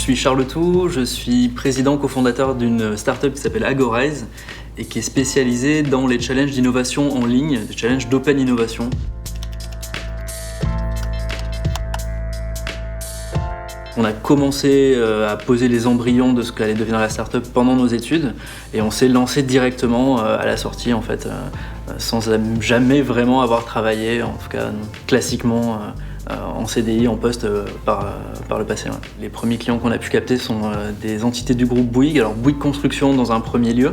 suis Charles Tout, je suis président cofondateur d'une startup qui s'appelle Agorize et qui est spécialisée dans les challenges d'innovation en ligne, des challenges d'open innovation. On a commencé à poser les embryons de ce qu'allait devenir la startup pendant nos études et on s'est lancé directement à la sortie en fait, sans jamais vraiment avoir travaillé, en tout cas classiquement en CDI, en poste par le passé. Ouais. Les premiers clients qu'on a pu capter sont des entités du groupe Bouygues. Alors Bouygues Construction dans un premier lieu,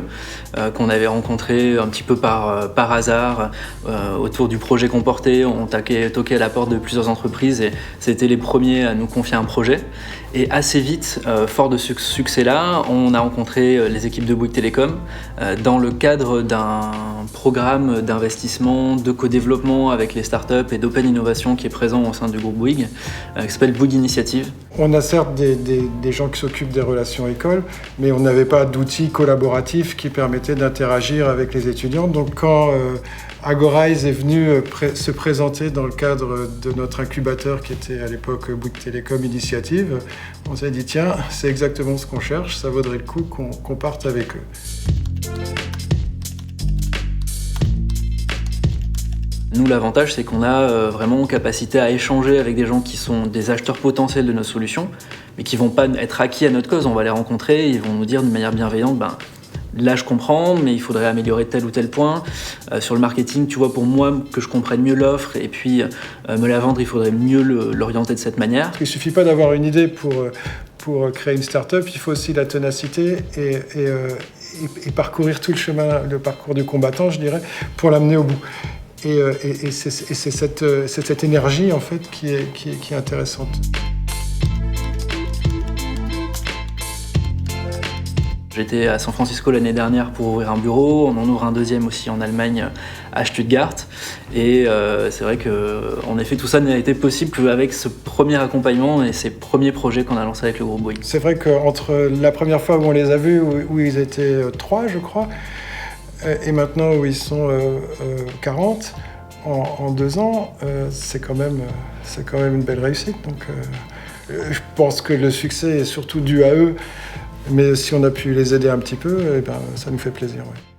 qu'on avait rencontré un petit peu par hasard autour du projet qu'on portait. On toquait à la porte de plusieurs entreprises et c'était les premiers à nous confier un projet. Et assez vite, fort de ce succès-là, on a rencontré les équipes de Bouygues Télécom dans le cadre d'un programme d'investissement, de co-développement avec les startups et d'open innovation qui est présent au sein du groupe Bouygues, qui s'appelle Bouygues Initiative. On a certes des gens qui s'occupent des relations écoles, mais on n'avait pas d'outils collaboratifs qui permettaient d'interagir avec les étudiants. Donc quand Agorize est venu se présenter dans le cadre de notre incubateur qui était à l'époque Bouygues Télécom Initiative, on s'est dit tiens, c'est exactement ce qu'on cherche, ça vaudrait le coup qu'on parte avec eux. Nous, l'avantage, c'est qu'on a vraiment capacité à échanger avec des gens qui sont des acheteurs potentiels de nos solutions, mais qui ne vont pas être acquis à notre cause. On va les rencontrer, ils vont nous dire de manière bienveillante, là je comprends, mais il faudrait améliorer tel ou tel point. Sur le marketing, tu vois, pour moi, que je comprenne mieux l'offre et puis me la vendre, il faudrait mieux l'orienter de cette manière. Il ne suffit pas d'avoir une idée pour créer une start-up, il faut aussi la ténacité et parcourir tout le parcours du combattant, je dirais, pour l'amener au bout. Et c'est cette énergie en fait qui est intéressante. J'étais à San Francisco l'année dernière pour ouvrir un bureau, on en ouvre un deuxième aussi en Allemagne à Stuttgart. Et c'est vrai qu'en effet tout ça n'a été possible qu'avec ce premier accompagnement et ces premiers projets qu'on a lancés avec le groupe Bouygues. C'est vrai qu'entre la première fois où on les a vus, où ils étaient 3 je crois, et maintenant où ils sont 40 en 2 ans, c'est quand même une belle réussite. Donc je pense que le succès est surtout dû à eux, mais si on a pu les aider un petit peu, ça nous fait plaisir. Ouais.